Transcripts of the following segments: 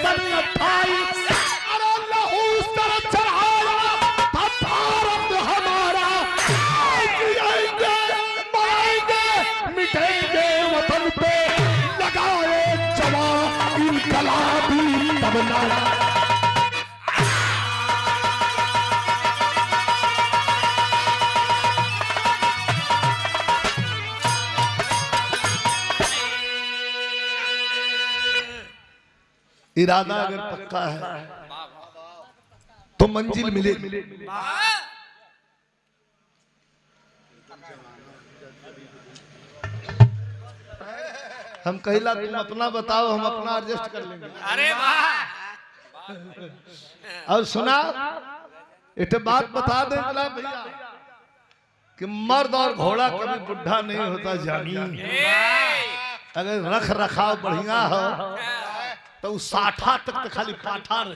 सन 28 अरे लहू सर चढ़ाया था भारत हमारा। जिएंगे मरेंगे मिटेंगे वतन पे लगाए जवान इनकलाबी तब नारा। इरादा अगर पक्का है तो मंजिल मिलेगी। हम कहला तुम अपना बताओ, हम अपना एडजस्ट कर लेंगे। अरे वाह। और सुना एक बात बता दे भैया कि मर्द और घोड़ा कभी बुढ़ा नहीं होता जानी। अगर रख रखाव बढ़िया हो तो 60 तक तो खाली पाठा रही।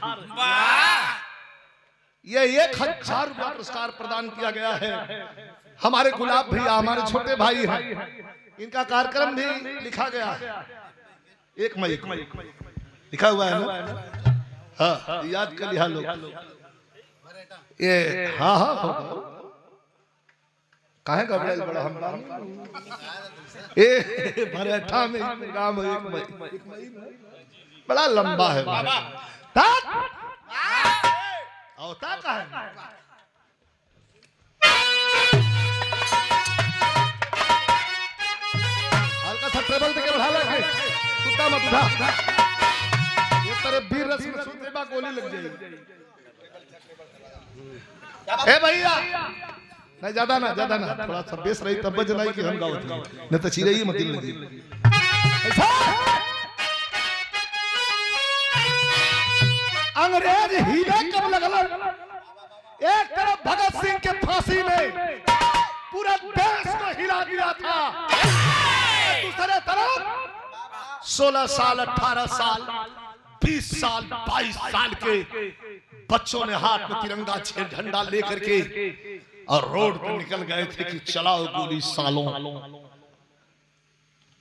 ये 1000 रुपया पुरस्कार प्रदान किया गया है। हमारे गुलाब भैया हमारे छोटे भाई हैं, इनका कार्यक्रम भी लिखा गया है 1 मई लिखा हुआ है ना। हाँ याद कर लिया लोग ये। हाँ हाँ काहे घबराइल बड़ा हम ए भरेठा में प्रोग्राम 1 मई बड़ा लंबा है होता का है। हल्का सा टेबल देके बढ़ा लगे कुत्ता मत उठा। ये तेरे वीर रस में सूते बा गोली लग जाएगी। ए भैया नहीं ज्यादा ना थोड़ा सा बेस रही तब जनाई कि हम गावत नहीं तो चिरई मत लगी। अंग्रेज हीरे कब लगल? एक तरफ भगत सिंह के फांसी में पूरा देश को हिला दिया था, दूसरे तरफ 16 साल 18 साल 20 साल 22 साल के बच्चों ने हाथ में तिरंगा झंडा लेकर के और रोड पर निकल गए थे कि चलाओ गोली सालों।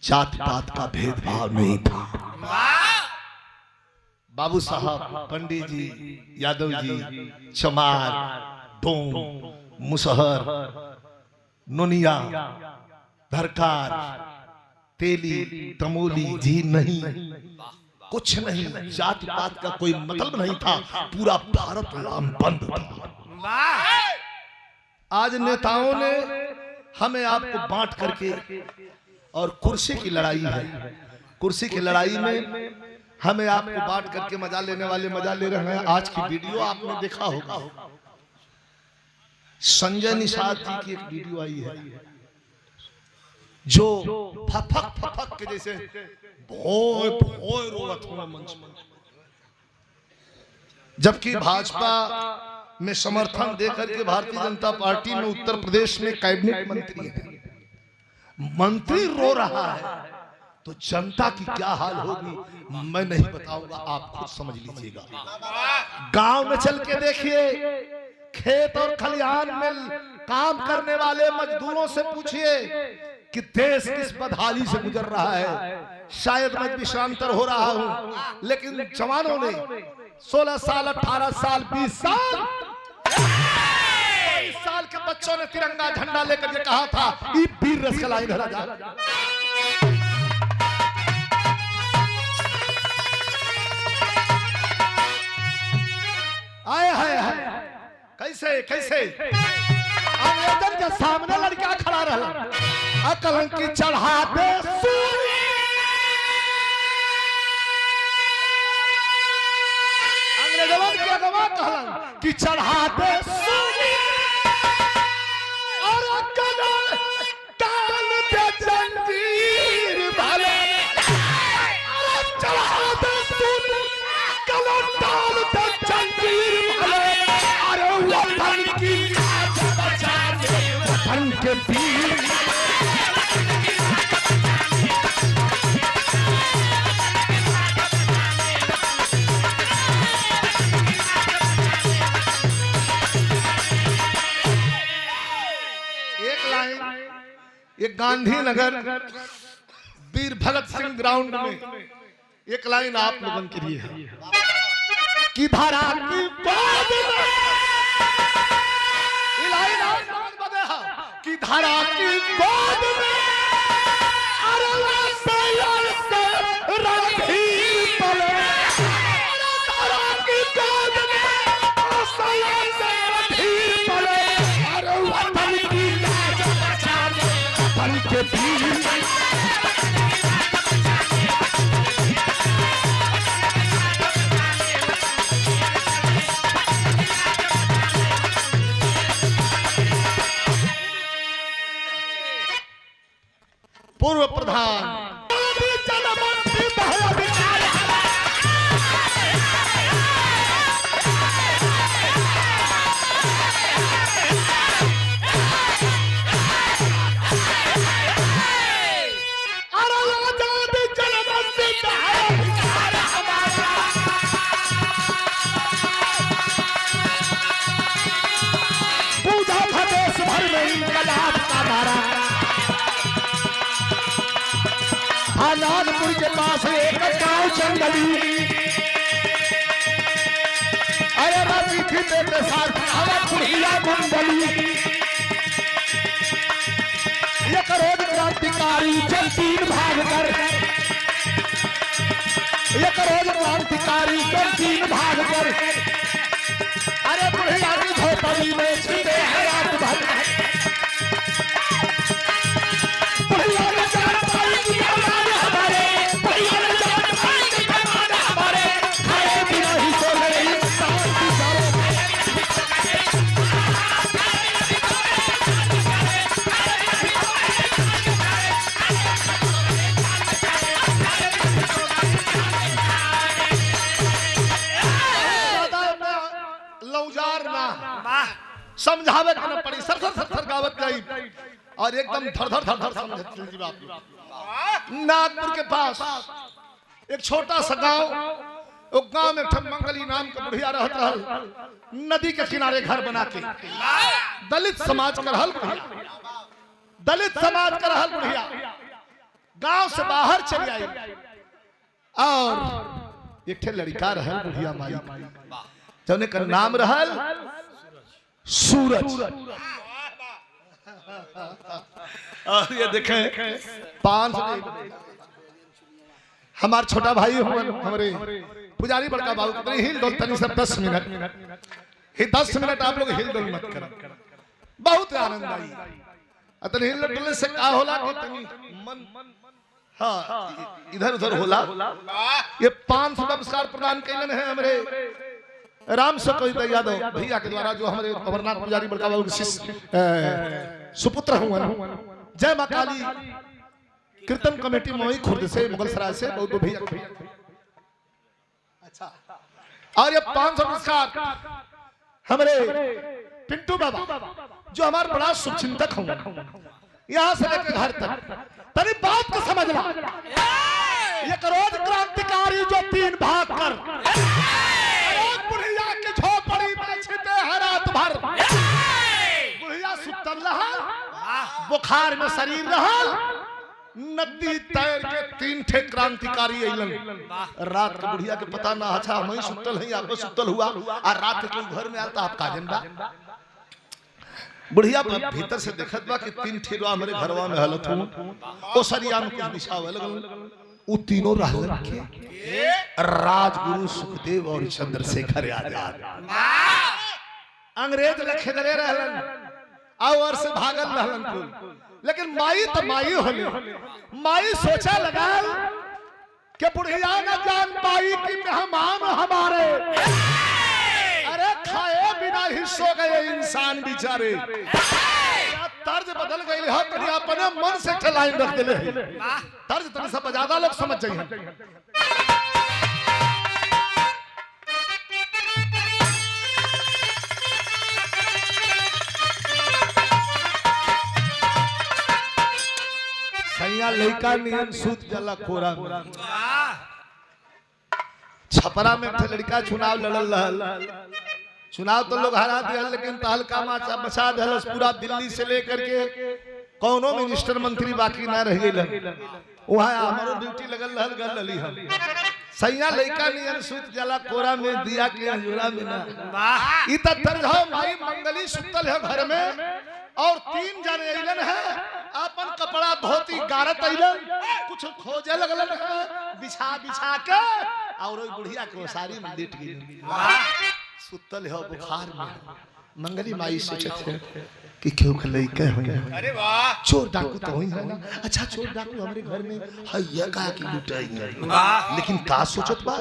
जात पात का भेदभाव नहीं था। बाबू साहब, पंडित जी, यादव जी, चमार, डोम, मुसहर, नोनिया, धरकार, तेली, तमोली जी नहीं, कुछ नहीं। जात पात का कोई मतलब नहीं था। पूरा भारत लामबंद था। आज नेताओं ने हमें आपको बांट करके, और कुर्सी की लड़ाई है, कुर्सी की लड़ाई में हमें आपको बांट करके मजा लेने वाले मजा ले रहे हैं। आज की वीडियो आपने देखा होगा, संजय निषाद जी की एक वीडियो आई है जो फफक के जैसे भोय भोय रोवत हुआ मंच में, जबकि भाजपा में समर्थन देकर के भारतीय जनता पार्टी में उत्तर प्रदेश में कैबिनेट मंत्री है, मंत्री रो रहा है तो जनता की क्या हाल होगी मैं नहीं बताऊंगा, आप खुद समझ लीजिएगा। गांव में चल के देखिए, खेत और खलिहान में काम करने वाले मजदूरों से पूछिए कि देश किस बदहाली से गुजर रहा है। शायद मैं विश्रांतर हो रहा हूं, लेकिन जवानों ने 16 साल 18 साल 20 साल के बच्चों ने तिरंगा झंडा लेकर के कहा था ये वीर रस का लाइन हरा जा। आए हाय कैसे कैसे अंग्रेजन के सामने लड़का खड़ा रहा, कलंकी चढ़ा दे अंग्रेजों के अगवा कहलन कि चढ़ा दे और कलंक डाल दे जंजीर भले, अरे चढ़ा दे कलंक डाल दे जंजीर भले, अरे वतन की बचा दे वतन के वीर। ये गांधीनगर वीर भगत सिंह ग्राउंड में एक लाइन आप लोगों के लिए है कि धारा की गोद में, ये लाइन आप लोगों को दे है कि धारा की गोद में अरे से रणधीर पले, धारा की गोद में से रणधीर पले, अरे वतन की लाज बचाने वतन के वीर। पूर्व प्रधान पूजा था देश भर में इनकलाब का नारा। आनंदपुर के पास एक गांव चंदली, अरे राजी थी मेरे साथ पुड़िया मंडली, ये करोड़ क्रांतिकारी जब 3 भाग कर, ये करोड़ क्रांतिकारी जब 3 भाग कर, अरे बुढ़िया की झोपड़ी में छिपे हैं रात भर। समझावे न पड़ी, सर गावत गई और एकदम धर धर समझ लीजिए आप। नागपुर के पास एक छोटा सा गांव, वो गांव में मंगली नाम का बुढ़िया रहता रहल, नदी के किनारे घर बना के दलित समाज का रहल बुढ़िया, दलित समाज का रहल बुढ़िया गांव से बाहर चली आई और एक ठे लड़का रहल बुढ़िया माई, जौने का नाम रहल सूरज। और ये देखें 5 हमार छोटा भाई हमारे पुजारी बड़का बाबू कितने हिल डोल तनी सब 10 मिनट ही 10 मिनट आप लोग हिल डोल मत करो, बहुत आनंद आई। अतन हिल डोल से का होला कि तनी मन हाँ इधर उधर होला। ये 500 नमस्कार प्रदान कैलन है हमारे राम सकल यादव भैया के द्वारा, जो हमारे अमरनाथ पुजारी बड़का बाबू सुपुत्र हुआ। जय मां काली कीर्तन कमेटी मोई खुर्द से, मुगल सराय से बहुत भैया। अच्छा, और ये 500 पुरस्कार हमारे पिंटू बाबा जो हमारे बड़ा शुभचिंतक हुआ, यहाँ से लेकर घर तक। तरी बात को समझना, ये करोड़ क्रांतिकारी जो 3 भाग कर बुढ़िया की झोपड़ी में छिपे हैं रात भर, बुढ़िया सुतल रहल, बुखार में शरीर रहल, नदी तैर के 3 ठे क्रांतिकारी अइलन। रात के बुढ़िया के पता ना, अच्छा हम ही सुतल है, आपको सुतल हुआ और रात के घर में आता आप का जनबा। बुढ़िया भीतर से देखत बा कि 3 ठेरवा हमारे घरवा में हलत हूं, ओ सरिया में कुछ बिछावे लगल। उ तीनों रहलन के राजगुरु सुखदेव और चंद्रशेखर आजाद। अंग्रेज लखेदरे रहलन और से भागल रहलन कुल, लेकिन माई तो माई होले। माई सोचा लगा कि बुढ़िया न जान पाई कि मेहमान हमारे, अरे खाए बिना ही सो गए इंसान बेचारे। तर्ज बदल गई है, तनी अपने मन से चलाइन रख देले है। तर्ज तनी सब ज्यादा लोग समझ जाइए। सैया लइका नियन सूत जला खोरा में। छपरा में लड़का चुनाव लड़ल रहल, चुनाव तो लोग हरा दिया, लेकिन तहलका माचा बचा दिलस। पूरा दिल्ली से लेकर के कौनो मिनिस्टर मंत्री बाकी ना रह गइल। वहां हमारो ड्यूटी लगल रहल, गल लली हम सैया लइका नियन सुत जला कोरा में दिया के अंजोरा में ना ई त तर्ज हो माई मंगली सुतल है घर में और 3 जने अइलन है अपन कपड़ा धोती गारत अइलन कुछ खोजे लगलन है बिछा बिछा के और ओई बुढ़िया को सारी में लेट गई सुतल है बुखार में मंगली माई सोचत है कि क्यों के लइका होई अरे वाह चोर डाकू तो होई है ना अच्छा चोर डाकू हमरे घर में हैया का की लुटाई है लेकिन का सोचत बा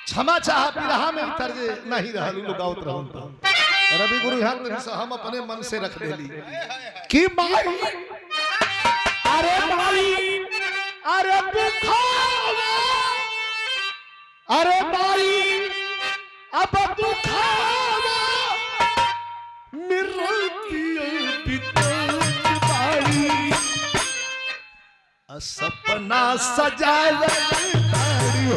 क्षमा चाह बिरहा में तर्ज नहीं रहल लुगावत रहन रवि गुरु यहाँ से हम अपने मन से रख देली कि माई अरे माई अरे दुखावा अरे माई अब दुखावा मिरती बिताई सपना सजाए हो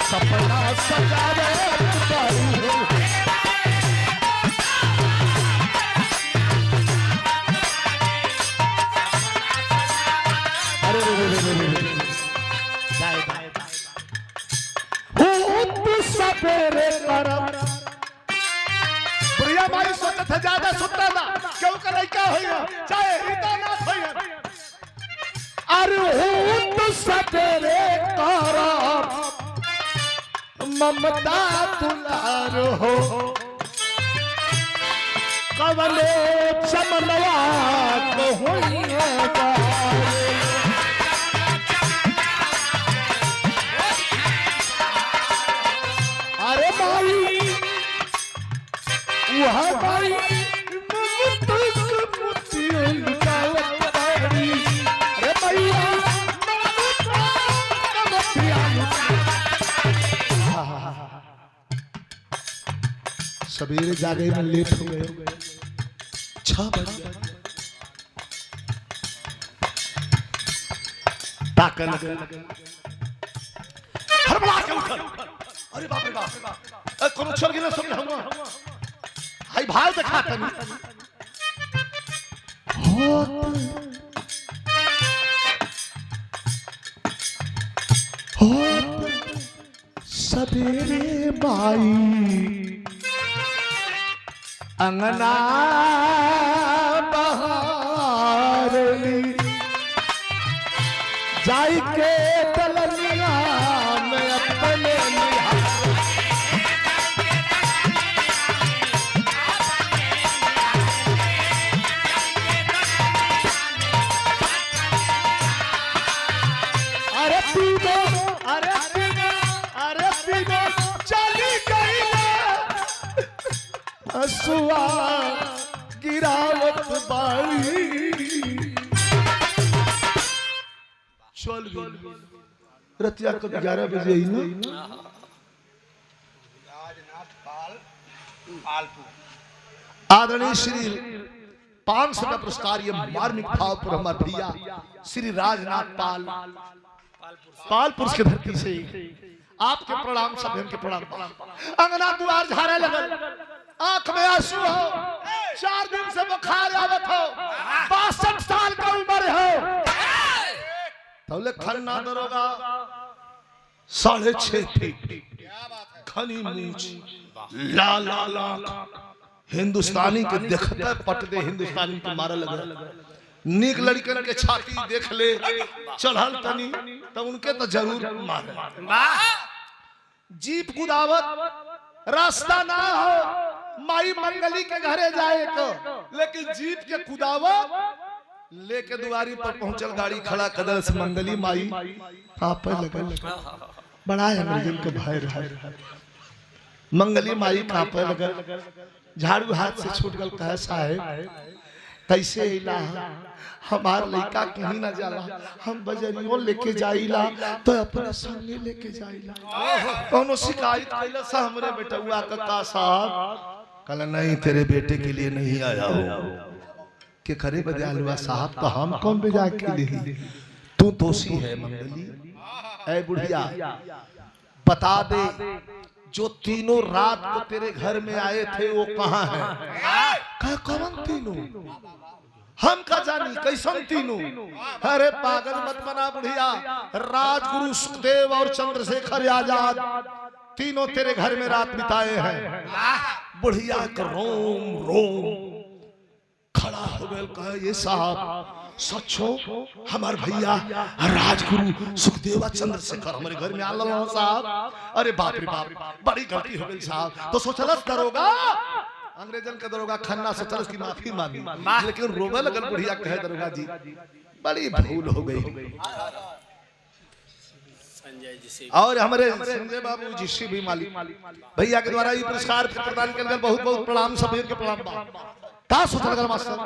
सपना सजाए हो सवेरे करम प्रिया माई सोचत है ज्यादा सुनता ना क्यों का लइका होइया चाहे हिता ना होइया अरे हो तो सवेरे करम ममता दुलार हो कवने चमनवा को होइया सवेरे जागे में लेट हो गए 6 बजे ताकन हड़बड़ा के उठल अरे बाप रे बाप कोनो चल गेल सब हम हाय भाव देखा तनी हो सवेरे माई अंगना बहारली जाई के दलनिया में अपने असुआ गिरावत बाड़ी चल गई रतिया को 11 बजे ही ना आदरणीय श्री 500 का पुरस्कार ये मार्मिक भाव पर हमारे भैया श्री राजनाथ पाल पालपुर के धरती से आपके प्रणाम सभी के प्रणाम अंगना द्वार झाड़े लगल आंख में आंसू हो 4 दिन से बुखार आवत हो 62 साल का उम्र हो तौले खन्ना दरोगा 6.5 फीट घनी मूछ लाल लाल हिंदुस्तानी के देखते पटदे हिंदुस्तानी के मारे लगे नीक लड़कन के छाती देख ले चढ़ल तनी तो उनके तो जरूर मारे जीप कुदावत रास्ता ना हो माई मंगली के घरे जाए को लेकिन जीप के कुदावत लेके दुआरी पर पहुंचल गाड़ी खड़ा कदर से मंगली माई कांपे लगल बड़ा अंग्रेजन के भय रहा मंगली माई कांपे लगल झाड़ू हाथ से छूट गल कहे साहेब कैसे इला हमार लड़का कहीं ना जाला हम बजरियों लेके जाइला तो अपने संगे लेके जाइला कोनो शिकायत कैला सा हमरे बेटुआ का साहब कल नहीं तेरे बेटे के लिए नहीं आया हो के करे बदयालुआ साहब तो हम कौन बेजा के लिए तू दोषी है मंगली ऐ बुढ़िया बता दे, जो तीनों रात को तेरे घर में आए थे वो कहाँ हैं? कहा कौन तीनों? हम का जानी कैसन तीनों? अरे पागल मत बना बुढ़िया, राजगुरु सुखदेव और चंद्रशेखर आजाद तीनों तेरे घर में रात बिताए हैं। बुढ़िया का रोम रोम खड़ा हो गया, कहा ये साहब सच हो, हमारे भैया राजगुरु सुखदेव चंद्रशेखर हमारे घर में आल साहब। अरे बाप रे बाप, बड़ी गलती हो गई साहब। तो सोचलस दरोगा, अंग्रेजन का दरोगा खन्ना सोचलस की माफी मांगी, लेकिन रोवे लगल बुढ़िया, कहे दरोगा जी बड़ी भूल हो गई। और हमारे संजय बाबू जी से भी मालिक भैया के द्वारा ये पुरस्कार प्रदान कर बहुत बहुत प्रणाम, सबीर के प्रणाम। का सोचल गल मास्टर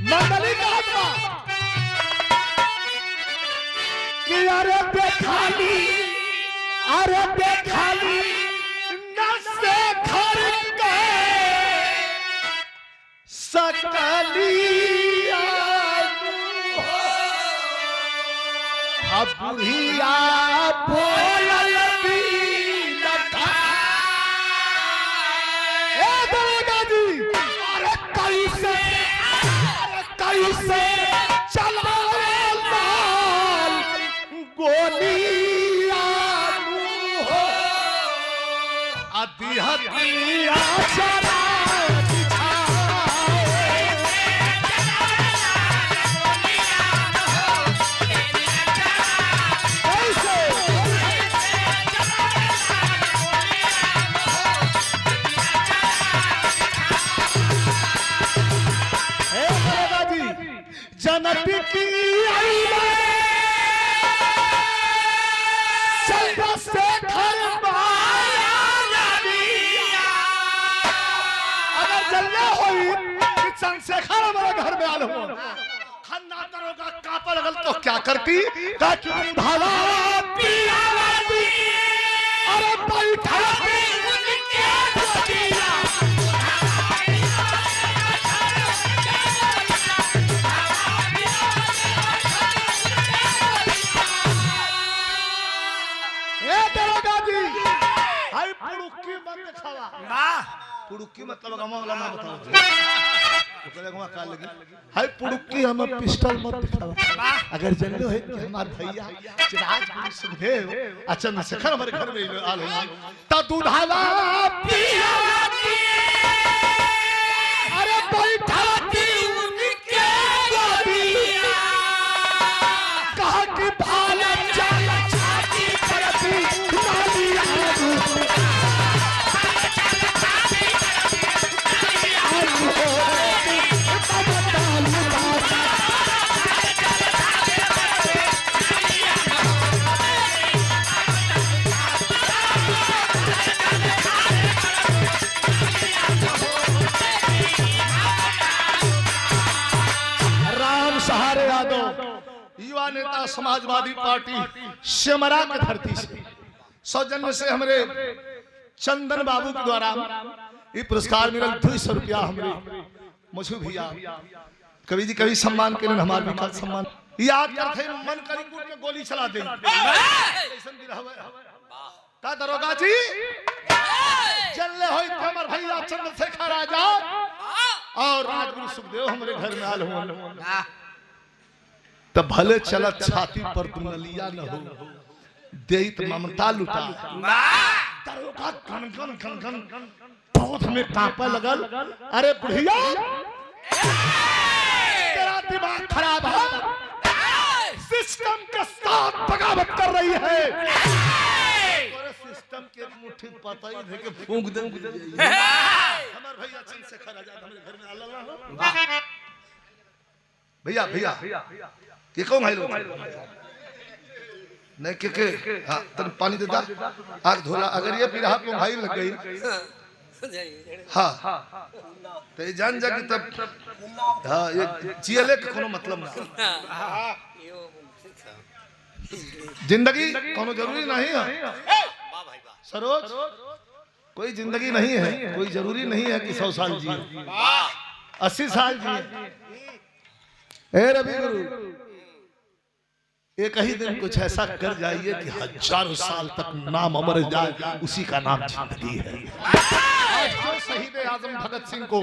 मंडली का आत्मा कि अरे बेखाली, अरे बेखाली नसे घर के सकलिया अब बुढ़िया बोलल से चला लाल गोलिया हो अति हतिया चला जनती की चंद्रशेखर अगर जल्दी हुई कि चंद्रशेखर हमारे घर में आल हो, खन्ना दरोगा कांपा लगल तो क्या करती? भाला अरे बैठा पुड़ुक्की मतलब गमा ना बताओ तो कहेगा का लगी हाय पुड़ुक्की हम पिस्टल मत दिखावा। अगर जनलो है कि हमार भैया राजगुरु सुखदेव चंद्रशेखर हमारे घर में आल है ता दूधावा पिया अरे बैठा दी उनके गोदिया कहा कि भाला चल छाती करती मालिया युवा नेता समाजवादी पार्टी सेमरा की धरती से सौजन्य से हमारे चंदन बाबू के द्वारा ये पुरस्कार मिला 200 रुपया हमारे मशहूर भैया कवि जी कभी सम्मान के लिए हमारे भी सम्मान याद करते मन करी कूट के गोली चला दे का दरोगा जी चलने होई हमारे भैया चंद्रशेखर आजाद और राजगुरु सुखदेव हमारे घर में आल हो तब भले चलत छाती पर दुनलिया न हो देत ममता लुटा दरोगा गन गन गन गन बहुत में कांपे लगल। अरे बुढ़िया तेरा दिमाग खराब है, सिस्टम के साथ बगावत कर रही है। सिस्टम के मुट्ठी पता ही है कि फूंक दे हमारे भैया चंद्रशेखर आजाद हमारे घर में आला हो भैया भैया ये कौन है लोग नहीं के हां तन पानी दे दा आग धोला अगर ये पी रहा तो भाई लग गई हां तो जान जा कि तब हां ये जियले के कोनो मतलब ना जिंदगी कोनो जरूरी नहीं है सरोज कोई जिंदगी नहीं है कोई जरूरी नहीं है कि 100 साल जिए 80 साल जिए ए रवि गुरु, एक ही दिन कुछ ऐसा कर जाइए कि हजारों साल तक नाम अमर जाए, उसी का नाम जिंदगी है। आज जो शहीद आजम भगत सिंह को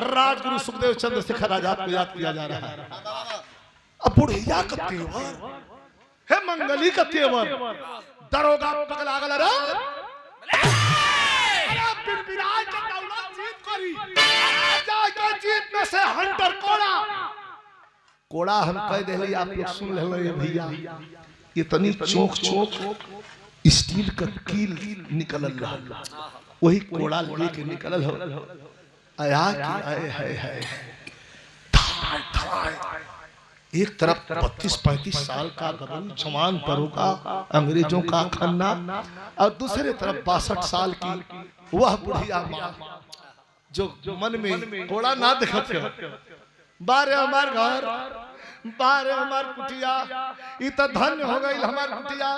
राजगुरु सुखदेव चंद्रशेखर आजाद को याद किया जा रहा है। अब बुढ़िया का तेवर है, मंगली का तेवर, दरोगा पगला गला रे, अरे बिरबिराज के दौलत जीत करी, जाके जीत में से हंटर कोड़ा हम कह दे, आप लोग सुन ले भैया, इतनी चौक स्टील का कील निकलल रहा, वही कोड़ा लेके निकलल हो, आया कि आए है एक तरफ 32-35 साल का गबन जवान दरोगा अंग्रेजों का खन्ना, और दूसरे तरफ 62 साल की वह बुढ़िया माँ जो मन में कोड़ा ना दिखत, बारे हमार घर, बारे हमार कुटिया, इतना धन्य हो गई हमार कुटिया।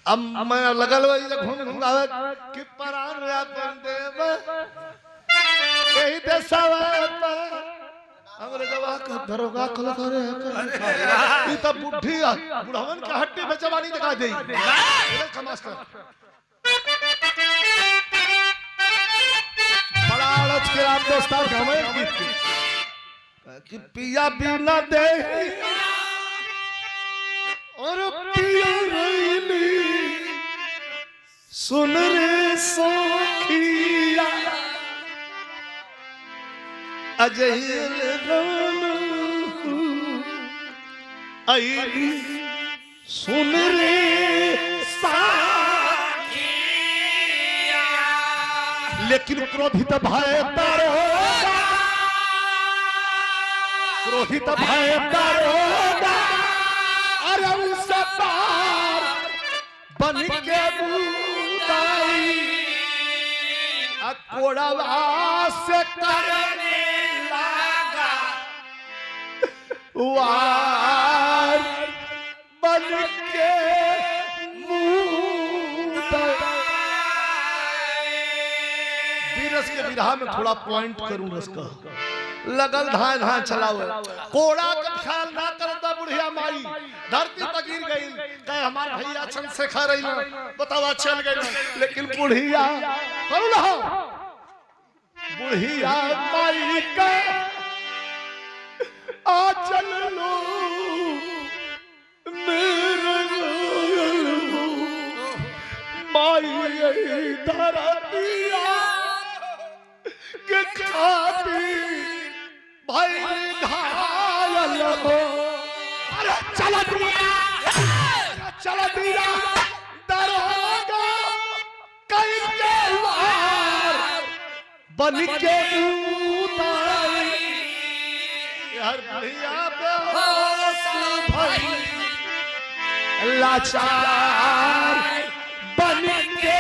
अब मैं लगल वही घूम घूमावे कि परान अपन देव यही देशवा पर अंग्रेजवा का दरोगा कल करे, इतना बुढ़ी बुढ़वन के हड्डी में जवानी दिखा दे। बड़ा आलच के आप दोस्तार हमें गीत कि पिया बिना दे और पिया रैली सुन रे सखिया अजहिल आई सुन रे लेकिन क्रोधित भय दरोगा, क्रोधित भय दरोगा, अरे उससे पार बन के बुदाई कोड़वा से करने लगा वार बन के के विरहा में थोड़ा पॉइंट करूं रस का लगल धान धान चलावे कोड़ा का ख्याल ना करता बुढ़िया माई धरती पर गिर गई कहे हमारे भैया चंद्रशेखर रही बतावा चल गई लेकिन बुढ़िया कौन हो बुढ़िया माई का आ चल लो मेरे माई धरतिया के खाती भाई घायल हो अरे चला दिया दरोगा कई के वार बन के उतारी हर भैया बेहोश भाई लाचार बन के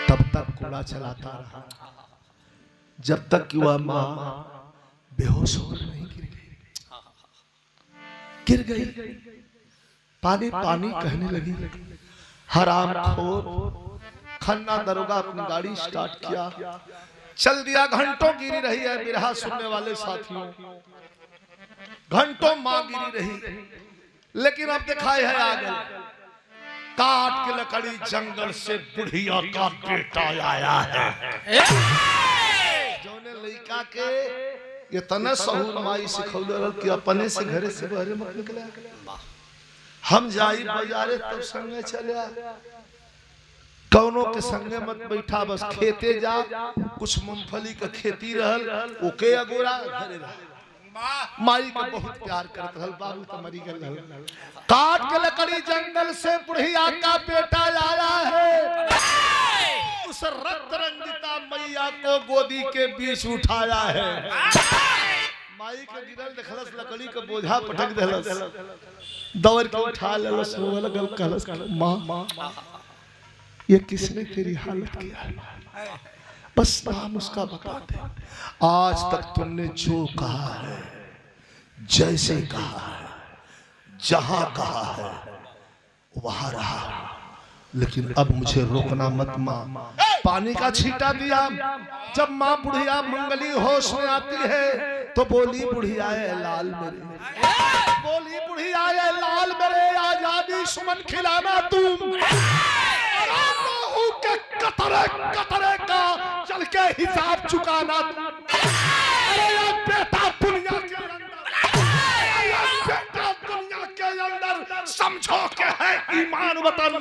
तब तक कोड़ा चलाता रहा जब तक कि वह मां बेहोश होकर नहीं गिर गई पानी पानी कहने लगी हराम खोर खन्ना दरोगा अपनी गाड़ी स्टार्ट किया चल दिया घंटों गिरी रही है बिरहा सुनने वाले साथियों घंटों मां गिरी रही लेकिन अब दिखाई है आगे काट के लकड़ी जंगल से बुढ़िया का बेटा आया है जोने लड़का के ये तने सहूर माई सिखौले रह कि अपने से घरे से बाहर मत निकले हम जाई बाजारे तब संगे चले कौनों के संगे मत बैठा बस खेते जा कुछ मूंगफली का खेती रहल ओके अगोरा घरे रह माई को बहुत प्यार करत रहल बाबू तो मरी गल रहल काट के लकड़ी जंगल से बुढ़िया का बेटा आया है उस रक्त रंजिता मैया को गोदी के बीच उठाया है माई के गिरल देखलस लकड़ी का बोझा पटक देलस दौड़ के उठा लेलस रोवे लगल कहलस मां ये किसने तेरी हालत किया है बस नाम उसका बता दे आज तक तुमने जो कहा है जैसे कहा है जहां कहा है वहां रहा, लेकिन अब मुझे रोकना मत माँ। पानी का छींटा दिया। जब माँ बुढ़िया मंगली होश में आती है तो बोली बुढ़िया लाल मेरे, बोली बुढ़िया लाल मेरे, आजादी सुमन खिलाना तुम, के कतरे कतरे का चल के हिसाब चुकाना। अरे ये बेटा दुनिया के अंदर समझो के है ईमान वतन,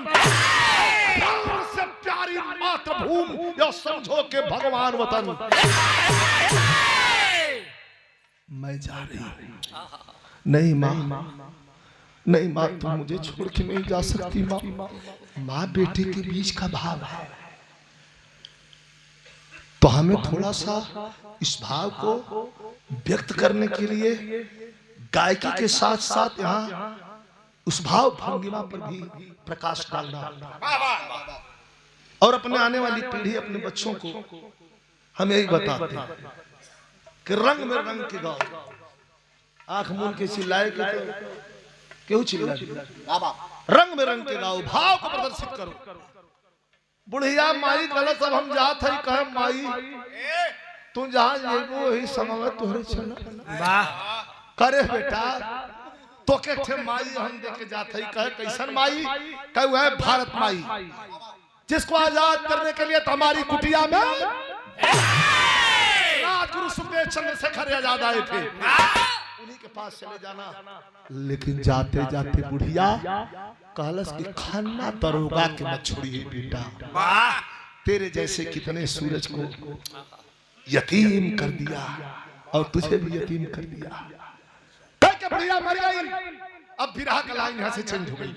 से प्यारी मातृभूमि, या समझो के भगवान वतन। मैं जा रही हूं। नहीं माँ, नहीं माँ, तुम मुझे छोड़ के नहीं जा सकती माँ। माँ बेटे के बीच का भाव है, तो हमें थोड़ा सा इस भाव को व्यक्त करने के लिए गायकी के साथ साथ यहाँ उस भाव भंगिमा पर भी प्रकाश डालना, और अपने आने वाली पीढ़ी, अपने बच्चों को हम यही बताते हैं कि रंग में रंग के गाओ। आंख मूंद के चिल्लाए के तो क्यों चिल्लाए, रंग में रंग के गाओ, भाव को प्रदर्शित करो। बुढ़िया माई गलत, अब हम जात है कहे माई तू जहां जेबो वही समय तोहरे चला। करे बेटा तो के थे माई हम देखे जात है, कहे कैसन माई, कहे वह भारत माई जिसको आजाद करने के लिए हमारी कुटिया में गुरु सुखदेव चंद्रशेखर आजाद आए थे, उन्हीं के पास चले जाना। लेकिन जाते जाते बुढ़िया कहलस कि खाना दरोगा के मत छोड़िए बेटा, तेरे जैसे कितने सूरज को यतीम कर दिया और तुझे भी यतीम कर दिया। बुढ़िया मर गई। अब विरह का लाइन यहाँ से चेंज हो गई।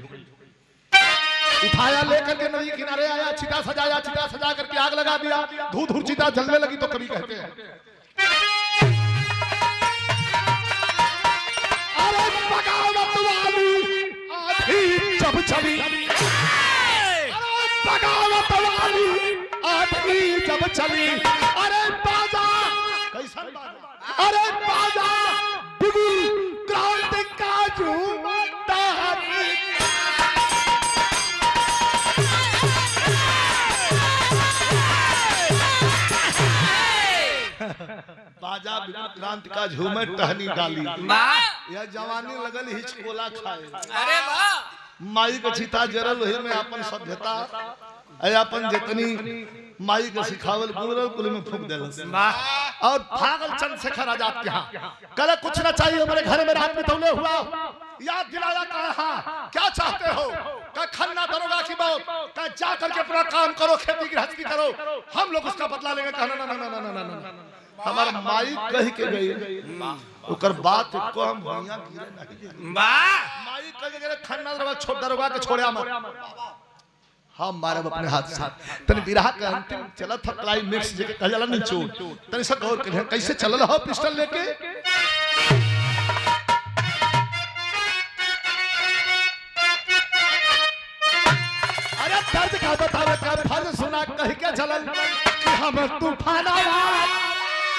उठाया लेकर के नदी किनारे आया, चिता सजाया, चिता सजा करके आग लगा दिया, धू धूर चिता जलने लगी। तो कभी कहते हैं अरे बगावत वाली आधी जब चली, अरे बगावत वाली आधी जब चली, अरे बाजा कैसा बाजा, अरे बाजा बिगुल क्रांति का झूमता बाजा क्रांति का झूमर टहनी डाली, यह जवानी लगल हिचकोला खाए। अरे वाह, माई के चिता जरल वही में अपन सभ्यता अपन जितनी माई के सिखावल गुरल कुल में फूंक देलस। और भागल चंद्रशेखर आजाद के यहाँ कल कुछ ना चाहिए, हमारे घर में रात में तौले हुआ, याद दिलाया कहा क्या चाहते हो, का खन्ना दरोगा की बात, का जा करके अपना काम करो, खेती गृहस्थी करो, हम लोग उसका बदला लेंगे। कहा ना ना ना ना ना ना, हमारे माई कह के गई ओकर बात को हम भैया गिरे नहीं। माई कह के गए खन्ना दरोगा छोड़, दरोगा के छोड़े मत, हम मारब अपने हाथ से। तने विरह का अंतिम चला था क्लाइमेक्स जे कह जाला नहीं चोट, तने सब गौर कर कैसे चलल हो पिस्टल लेके। अरे दर्द का बतावे का फल सुना कह के चलल कि हम तूफान आवा,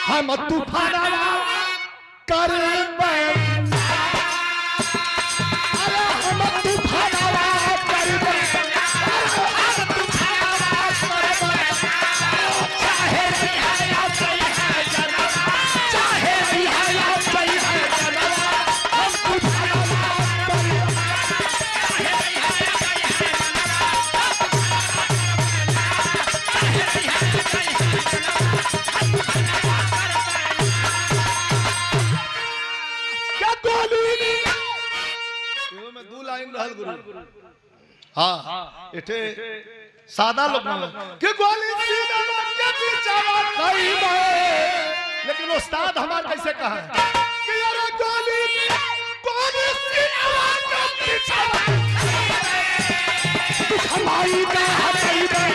हम तूफान आवा कर हाँ इठे सादा लोग के गोली सीना के पीछे कई बार, लेकिन उस्ताद हमारा कैसे कहा है कि अरे गोली गोली सीना के पीछे तू हमारी का कई बार,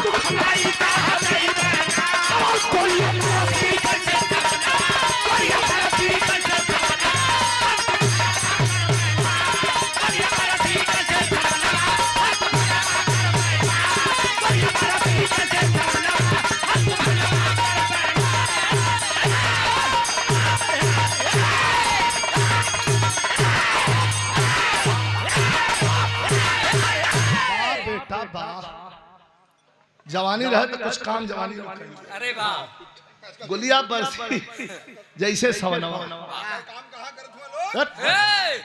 तू हमारी का कई बार, कोई नहीं कैसे कोई नहीं कैसे बेटा वाह, जवानी रहे तो कुछ काम जवानी में करी। अरे वाह, गुलिया बरसी जैसे सवनवा। ए,